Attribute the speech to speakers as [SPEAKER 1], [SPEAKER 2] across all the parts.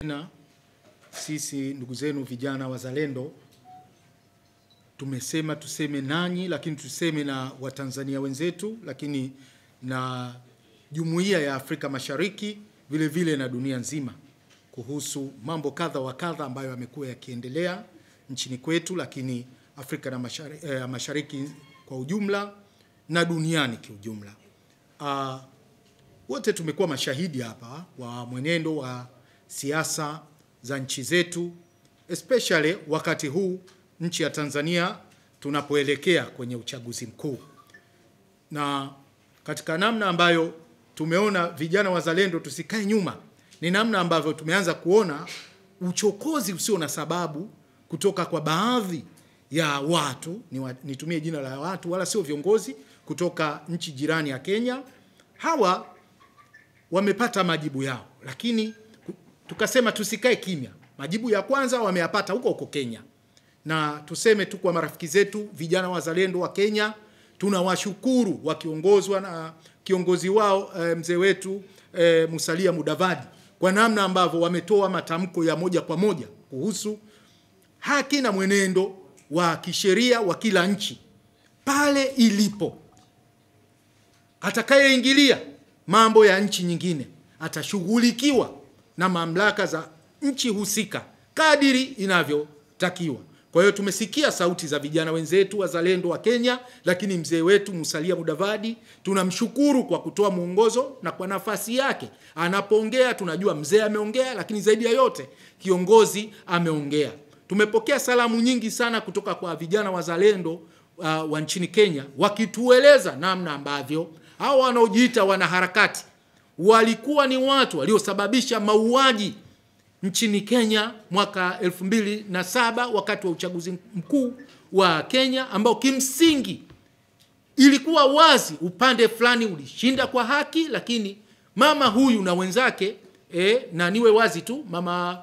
[SPEAKER 1] Na sisi ndugu zenu vijana wazalendo tumesema tuseme nanyi, lakini tuseme na Watanzania wenzetu, lakini na Jumuiya ya Afrika Mashariki vile vile na dunia nzima kuhusu mambo kadha wa kadha ambayo yamekuwa yakiendelea nchini kwetu, lakini Afrika na Mashariki kwa ujumla na duniani kiujumla. Wote tumekuwa mashahidi hapa wa mwenendo wa siasa za nchi zetu, especially wakati huu nchi ya Tanzania tunapoelekea kwenye uchaguzi mkuu. Na katika namna ambayo tumeona vijana wazalendo tusikae nyuma, ni namna ambavyo tumeanza kuona uchokozi usio na sababu kutoka kwa baadhi ya watu, nitumie jina la watu wala sio viongozi, kutoka nchi jirani ya Kenya. Hawa wamepata majibu yao, lakini tukasema tusikae kimya. Majibu ya kwanza wameyapata huko Kenya. Na tuseme tu kwa marafiki zetu vijana wazalendo wa Kenya, tunawashukuru wakiongozwa na kiongozi wao mzee wetu Musalia Mudavadi kwa namna ambavyo wametoa matamko ya moja kwa moja kuhusu haki na mwenendo wa kisheria wa kila nchi pale ilipo. Atakayeingilia mambo ya nchi nyingine atashughulikiwa na mamlaka za nchi husika kadiri inavyotakiwa. Kwa hiyo tumesikia sauti za vijana wenzetu wazalendo wa Kenya, lakini mzee wetu Musalia Mudavadi tunamshukuru kwa kutoa mwongozo na kwa nafasi yake. Anapoongea tunajua mzee ameongea, lakini zaidi ya yote kiongozi ameongea. Tumepokea salamu nyingi sana kutoka kwa vijana wazalendo wa nchini Kenya wakitueleza namna ambavyo hao wanaojiita wanaharakati walikuwa ni watu waliosababisha mauaji nchini Kenya mwaka 2007 wakati wa uchaguzi mkuu wa Kenya, ambao kimsingi ilikuwa wazi upande fulani ulishinda kwa haki, lakini mama huyu na wenzake na niwe wazi tu, mama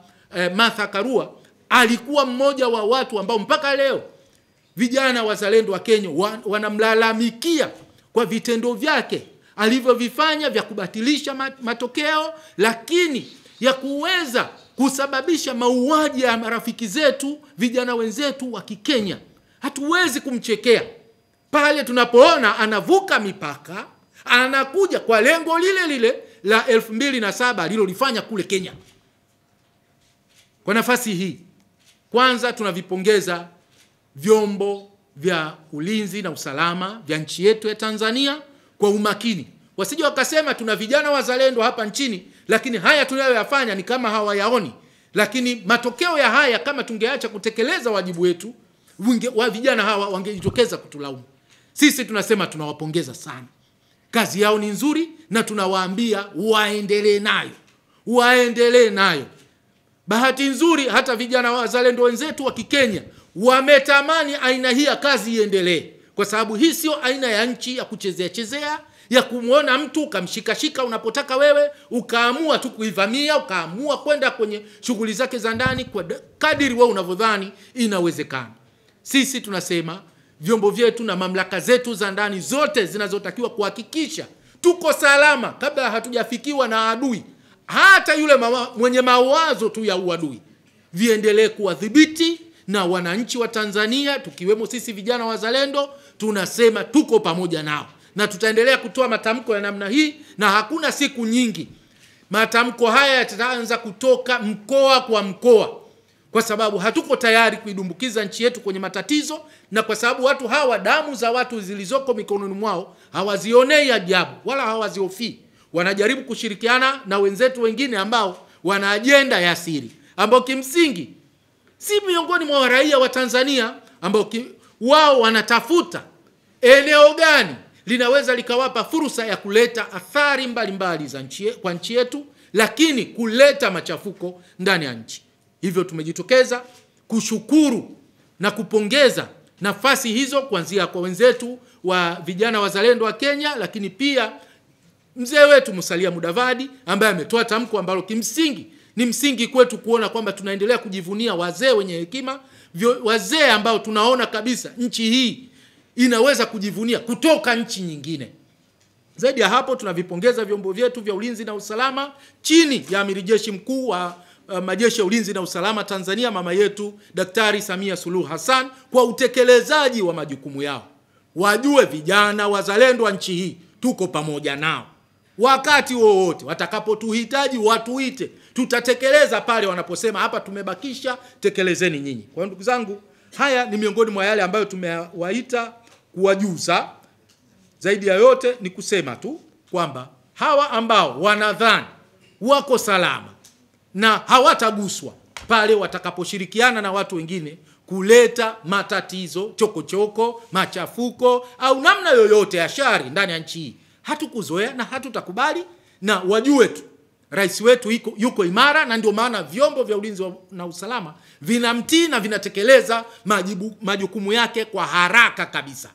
[SPEAKER 1] Martha Karua alikuwa mmoja wa watu ambao mpaka leo vijana wazalendo wa Kenya wanamlalamikia kwa vitendo vyake alivyovifanya vya kubatilisha matokeo, lakini ya kuweza kusababisha mauaji ya marafiki zetu vijana wenzetu wa Kikenya. Hatuwezi kumchekea pale tunapoona anavuka mipaka, anakuja kwa lengo lile lile la 2007 alilolifanya kule Kenya. Kwa nafasi hii, kwanza tunavipongeza vyombo vya ulinzi na usalama vya nchi yetu ya Tanzania kwa umakini. Wasije wakasema tuna vijana wazalendo hapa nchini, lakini haya tunayoyafanya ni kama hawayaoni. Lakini matokeo ya haya, kama tungeacha kutekeleza wajibu wetu, wa vijana hawa wangejitokeza kutulaumu. Sisi tunasema tunawapongeza sana. Kazi yao ni nzuri na tunawaambia waendelee nayo. Waendelee nayo. Bahati nzuri hata vijana wazalendo wenzetu wa Kikenya wametamani aina hii ya kazi iendelee, kwa sababu hii sio aina ya nchi ya kuchezea ya kumuona mtu ukamshikashika unapotaka wewe, ukaamua tu kuivamia, ukaamua kwenda kwenye shughuli zake za ndani kwa kadiri wewe unavyodhani inawezekana. Sisi tunasema vyombo vyetu na mamlaka zetu za ndani zote zinazotakiwa kuhakikisha tuko salama kabla hatujafikiwa na adui, hata yule mwenye mawazo tu ya uadui, viendelee kuwadhibiti. Na wananchi wa Tanzania tukiwemo sisi vijana wazalendo tunasema tuko pamoja nao, na tutaendelea kutoa matamko ya namna hii, na hakuna siku nyingi matamko haya yataanza kutoka mkoa kwa mkoa, kwa sababu hatuko tayari kuidumbukiza nchi yetu kwenye matatizo, na kwa sababu watu hawa damu za watu zilizoko mikononi mwao hawazionei ajabu wala hawazihofii. Wanajaribu kushirikiana na wenzetu wengine ambao wana ajenda ya siri, ambao kimsingi si miongoni mwa raia wa Tanzania, ambao wao wanatafuta eneo gani linaweza likawapa fursa ya kuleta athari mbalimbali za kwa nchi yetu, lakini kuleta machafuko ndani ya nchi. Hivyo tumejitokeza kushukuru na kupongeza nafasi hizo, kuanzia kwa wenzetu wa vijana wazalendo wa Kenya, lakini pia mzee wetu Musalia Mudavadi ambaye ametoa tamko ambalo kimsingi ni msingi kwetu kuona kwamba tunaendelea kujivunia wazee wenye hekima, wazee ambao tunaona kabisa nchi hii inaweza kujivunia kutoka nchi nyingine. Zaidi ya hapo tunavipongeza vyombo vyetu vya ulinzi na usalama chini ya Amiri Jeshi Mkuu wa majeshi ya ulinzi na usalama Tanzania, mama yetu Daktari Samia Suluhu Hassan, kwa utekelezaji wa majukumu yao. Wajue vijana wazalendo wa nchi hii tuko pamoja nao. Wakati wowote watakapotuhitaji watuite, tutatekeleza pale wanaposema hapa tumebakisha, tekelezeni nyinyi. Kwa ndugu zangu, haya ni miongoni mwa yale ambayo tumewaita kuwajuza. Zaidi ya yote ni kusema tu kwamba hawa ambao wanadhani wako salama na hawataguswa pale watakaposhirikiana na watu wengine kuleta matatizo, chokochoko, machafuko au namna yoyote ya shari ndani ya nchi hii, hatukuzoea na hatutakubali. Na wajue tu rais wetu yuko imara, na ndio maana vyombo vya ulinzi na usalama vinamtii na vinatekeleza majukumu yake kwa haraka kabisa.